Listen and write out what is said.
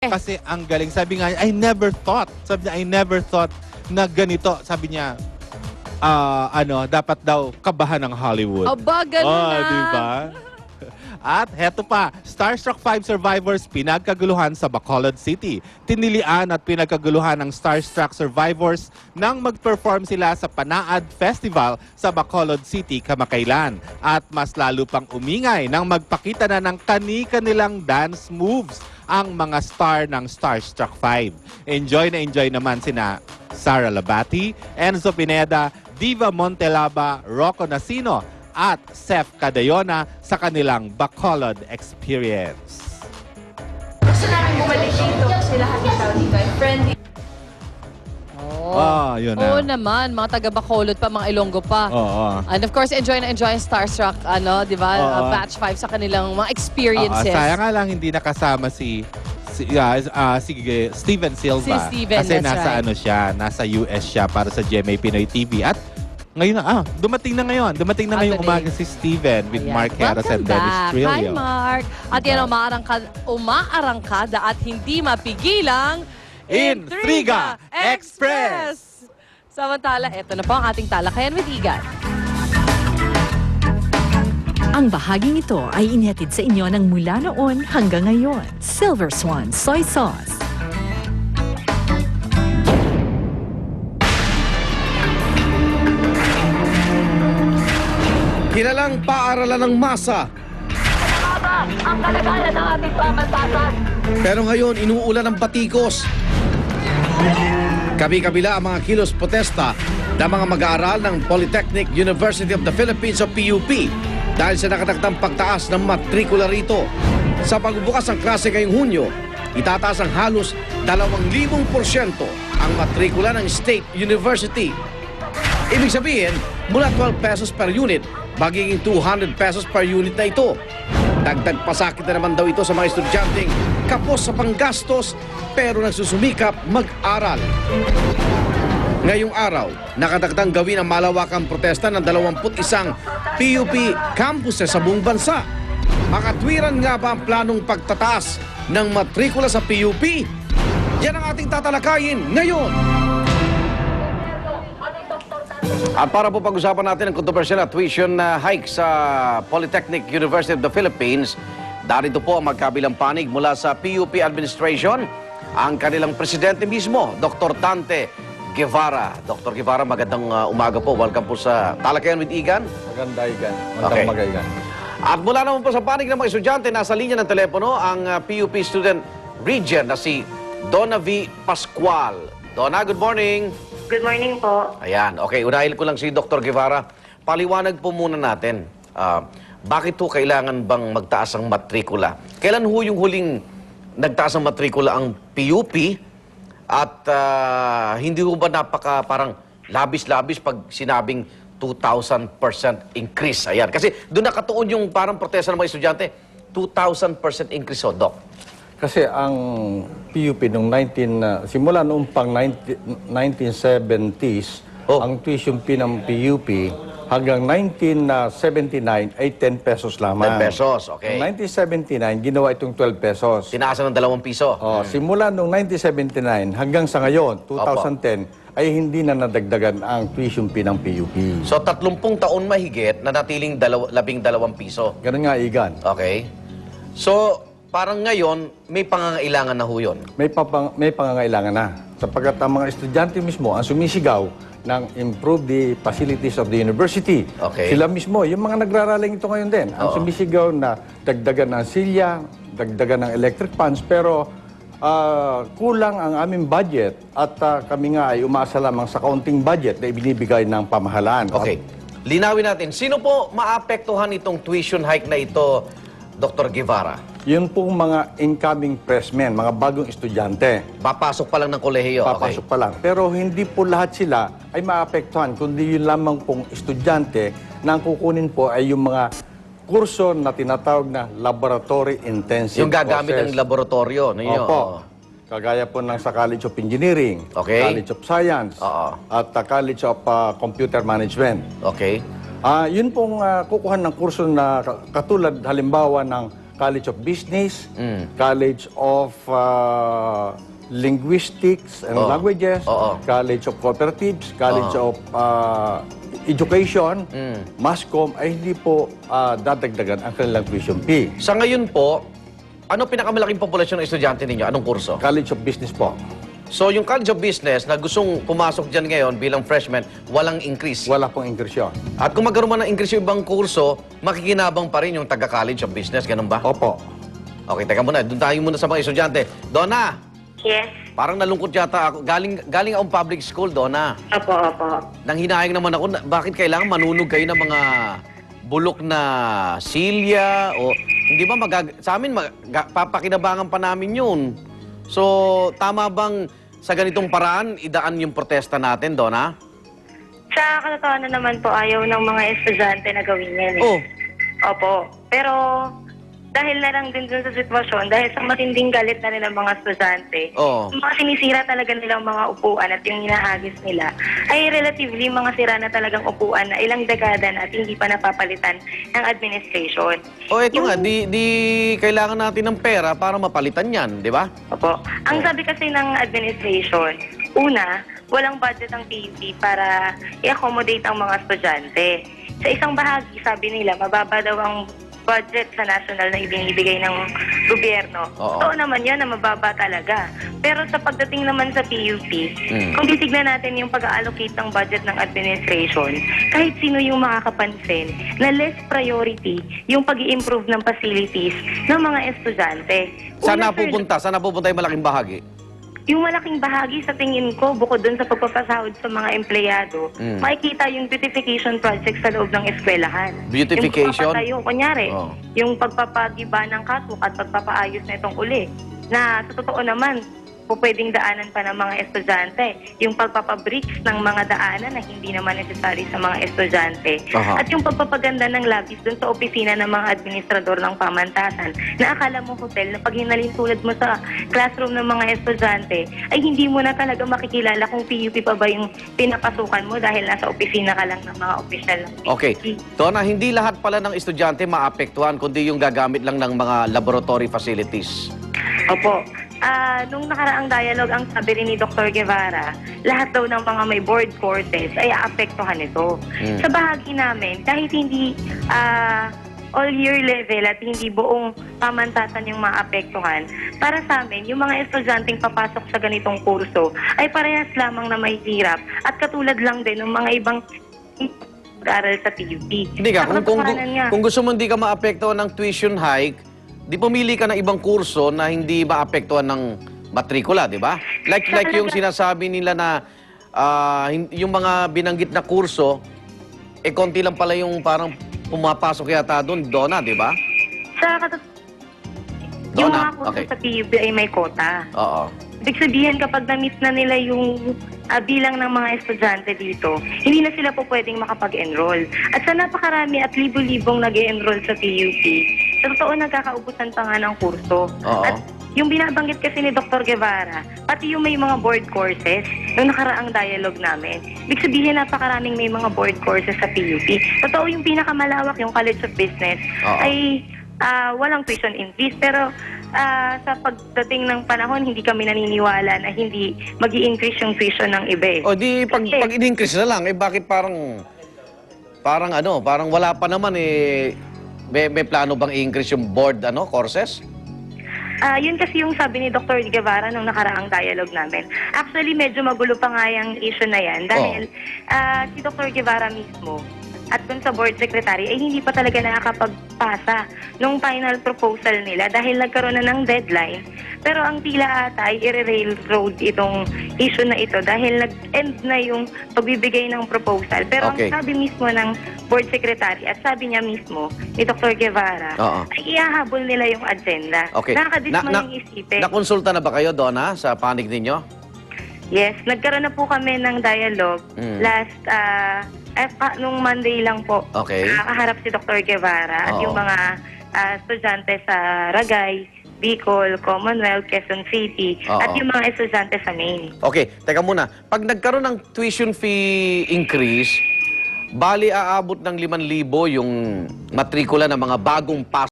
Kasi ang galing. Sabi nga, I never thought. Sabi niya, I never thought na ganito. Sabi niya, dapat daw kabahan ng Hollywood. Aba, ganun na. Diba? At heto pa, Starstruck 5 survivors pinagkaguluhan sa Bacolod City. Tinilian at pinagkaguluhan ng Starstruck survivors nang mag-perform sila sa Panaad Festival sa Bacolod City kamakailan. At mas lalo pang umingay nang magpakita na ng kani-kanilang dance moves ang mga star ng Starstruck 5. Enjoy na enjoy naman sina Sara Labati, Enzo Pineda, Diva Montelaba, Rocco Nasino, at Seth Cadayona sa kanilang Bacolod experience. Gusto namin bumalik dito kasi lahat ng tao dito ay friendly. Yun na. Oo naman, mga taga Bacolod pa, mga Ilonggo pa. And of course, enjoy na enjoy ang Starstruck, di ba? Batch 5 sa kanilang mga experiences. Sayang nga lang hindi nakasama si Steven Silva. Si Steven, kasi that's nasa right. nasa US siya para sa GMA Pinoy TV. At ngayon dumating na ngayon. Dumating na ngayong umaga si Steven with Mark Harris and Dennis Trillo. Hi, Mark. At yan ang umaarangkada at hindi mapigilang Intriga Express! Samantala, eto na po ang ating talakayan with Igan. Ang bahaging ito ay inihatid sa inyo ng mula noon hanggang ngayon. Silver Swan Soy Sauce. Kilalang paaralan ng masa. Ang kalagalan ng ating pamantasan. Pero ngayon, inuulan ng batikos. Kabi-kabila ang mga kilos protesta ng mga mag-aaral ng Polytechnic University of the Philippines o PUP dahil sa nakatagtang pagtaas ng matrikula rito. Sa pagbubukas ng klase ngayong Hunyo, itataas ang halos 2,000% ang matrikula ng State University. Ibig sabihin, mula 12 pesos per unit, magiging 200 pesos per unit na ito. Dagdag pasakit na naman daw ito sa mga estudyanteng kapos sa panggastos pero nagsusumikap mag-aral. Ngayong araw, nakatagtang gawin ang malawakang protesta ng 21 PUP campuses sa buong bansa. Makatwiran nga ba ang planong pagtataas ng matrikula sa PUP? Yan ang ating tatalakayin ngayon. At para po pag-usapan natin ang kontrobersyal na tuition hike sa Polytechnic University of the Philippines, darito po ang magkabilang panig mula sa PUP Administration, ang kanilang presidente mismo, Dr. Dante Guevara. Dr. Guevara, magandang umaga po. Welcome po sa Talakayan with Igan. Maganda, Igan. Magandang umaga, Igan. At mula naman po sa panig ng mga estudyante, nasa linya ng telepono ang PUP Student Regent na si Donna V. Pascual. Donna, good morning. Good morning po. Ayan. Okay, unahin ko lang si Dr. Guevara. Paliwanag po muna natin. Bakit ho kailangan bang magtaas ang matrikula? Kailan ho yung huling nagtaas ang matrikula ang PUP? At hindi ho ba parang labis-labis pag sinabing 2,000% increase? Ayan. Kasi doon nakatuon yung parang protesta ng mga estudyante. 2,000% increase ho, Doc. Kasi ang PUP nung simula noong pang 1970s, ang tuition fee ng PUP hanggang 1979 ay 10 pesos lamang. 10 pesos, okay. Noong 1979, ginawa itong 12 pesos. Tinaasan ng 2 piso. Simula noong 1979 hanggang sa ngayon, 2010, ay hindi na nadagdagan ang tuition fee ng PUP. So 30 taon mahigit na natiling 12 piso. Ganun nga, Igan. Okay. So, parang ngayon, may pangangailangan na ho yun. May pangangailangan na. Sapagkat ang mga estudyante mismo ang sumisigaw ng improve the facilities of the university. Okay. Sila mismo, yung mga nagraraling ito ngayon din, ang sumisigaw na dagdagan ng silya, dagdagan ng electric fans, pero kulang ang aming budget at kami nga ay umaasa lamang sa kaunting budget na ibinibigay ng pamahalaan. Okay. Linawin natin, sino po maapektuhan itong tuition hike na ito, Dr. Guevara? Yun pong mga incoming freshmen, mga bagong estudyante. Papasok pa lang ng kolehiyo. Papasok pa lang. Pero hindi po lahat sila ay maapektuhan, kundi yun lamang pong estudyante na ang kukunin po ay yung mga kurso na tinatawag na laboratory intensive Yung gagamit courses. ng laboratorio ninyo. Opo. Kagaya po ng sa College of Engineering, Okay. College of Science, at College of Computer Management. Okay. Yun pong kukuhan ng kurso na katulad halimbawa ng College of Business, College of Linguistics and Languages, College of Cooperatives, College of Education, Mascom, ay hindi po dadagdagan ang kanilang tuition fee. Sa ngayon po, ano pinakamalaking populasyon ng estudyante ninyo? Anong kurso? College of Business po. So, yung College of Business na gustong pumasok dyan ngayon bilang freshman, walang increase. Wala pong increase yun. At kung magkaroon man ng increase yung ibang kurso, makikinabang pa rin yung taga-College of Business. Ganun ba? Opo. Okay, teka muna. Doon tayo muna sa mga estudyante. Donna! Yes. Parang nalungkot yata ako. Galing akong public school, Donna. Opo. Nang hinahing naman ako, bakit kailangan manunog kayo ng mga bulok na silya? O, hindi ba sa amin, papakinabangan pa namin yun. So, tama bang sa ganitong paraan, idaan yung protesta natin, Donna? Sa katotohanan naman po, ayaw ng mga estudyante na gawin yan. Oh, Opo. Pero dahil na lang din dun sa sitwasyon, dahil sa matinding galit na rin ng mga estudyante, Oo. yung mga sinisira talaga nilang mga upuan at yung inaagis nila, ay relatively mga sira na talagang upuan na ilang dekada na at hindi pa napapalitan ng administration. Ito nga, di kailangan natin ng pera para mapalitan yan, di ba? Opo. Ang sabi kasi ng administration, una, walang budget ang PUP para i-accommodate ang mga estudyante. Sa isang bahagi, sabi nila, mababa daw ang budget sa national na ibinibigay ng gobyerno. Oo. Totoo naman yan na mababa talaga. Pero sa pagdating naman sa PUP, kung titignan natin yung pag-allocate ng budget ng administration, kahit sino yung makakapansin na less priority yung pag-i-improve ng facilities ng mga estudyante. Saan Una, sir, napupunta? Saan napupunta yung malaking bahagi? yung malaking bahagi sa tingin ko, bukod dun sa pagpapasahod sa mga empleyado, makikita yung beautification project sa loob ng eskwelahan. Beautification? Yung pagpapatayo, kunyari, Oh. yung pagpapagiba ng catwalk at pagpapaayos na itong uli. Na sa totoo naman, pwedeng daanan pa ng mga estudyante. Yung pagpapabricks ng mga daanan na hindi naman necessary sa mga estudyante. Aha. At yung pagpapaganda ng labis dun sa opisina ng mga administrador ng pamantasan na akala mo hotel na pag hinalintulad mo sa classroom ng mga estudyante ay hindi mo na talaga makikilala kung PUP pa ba yung pinapasukan mo dahil nasa opisina ka lang ng mga opisyal ng PUP. Okay. Donna, hindi lahat pala ng estudyante maapektuhan, kundi yung gagamit lang ng mga laboratory facilities. Opo. Nung nakaraang dialogue, ang sabi rin ni Dr. Guevara, lahat daw ng mga may board courses ay aapektuhan nito. Sa bahagi namin, kahit hindi all-year level at hindi buong pamantasan yung maapektuhan, para sa amin, yung mga estudyanteng papasok sa ganitong kurso ay parehas lamang na may hirap at katulad lang din ng mga ibang pag-aaral sa PUP. Hindi ka, Ang katotohanan nga, kung gusto mo hindi ka maapektuhan ng tuition hike, di pumili ka ng ibang kurso na hindi maapektuhan ng matrikula, di ba? Like yung sinasabi nila na yung mga binanggit na kurso, konti lang pala yung parang pumapasok yata doon, Donna, di ba? yung Donna, mga kurso okay. sa PUP ay may quota. Oo. Ibig sabihin, kapag na-meet na nila yung bilang ng mga estudyante dito, hindi na sila po pwedeng makapag-enroll. At sa napakarami at libo-libong nag-e-enroll sa PUP, sa totoo nagkakaubusan pa nga ng kurso. Oo. At yung binabanggit kasi ni Dr. Guevara, pati yung may mga board courses, nung nakaraang dialogue namin, ibig sabihin napakaraming may mga board courses sa PUP. Totoo yung pinakamalawak, yung College of Business, Oo. ay walang tuition increase. Pero sa pagdating ng panahon, hindi kami naniniwala na hindi mag-i-increase yung tuition ng iba. O di pag in-increase na lang, bakit parang wala pa naman may plano bang i-increase yung board courses? Yun kasi yung sabi ni Dr. Guevara nung nakaraang dialogue namin. Actually, medyo magulo pa nga yung issue na yan dahil si Dr. Guevara mismo at dun sa board secretary ay hindi pa talaga nakakapagpasa nung final proposal nila dahil nagkaroon na ng deadline. Pero ang tila ata ay i-railroad itong issue na ito dahil nag-end na yung pagbibigay ng proposal. Pero Okay. ang sabi mismo ng board secretary at sabi niya mismo ni Dr. Guevara Oo. ay ihahabol nila yung agenda. Okay. Nakakadismayang isipin. Nakonsulta na ba kayo, Donna, sa panig ninyo? Yes, nagkaroon na po kami ng dialogue last nung Monday lang po. Okay. Nakaharap si Dr. Guevara at Oo. yung mga estudyante sa Ragay, Bicol, Commonwealth, Quezon City, Oo. at yung mga estudyante sa Maine. Okay, teka muna. Pag nagkaroon ng tuition fee increase, bali aabot ng 5,000 yung matrikula ng mga bagong pasok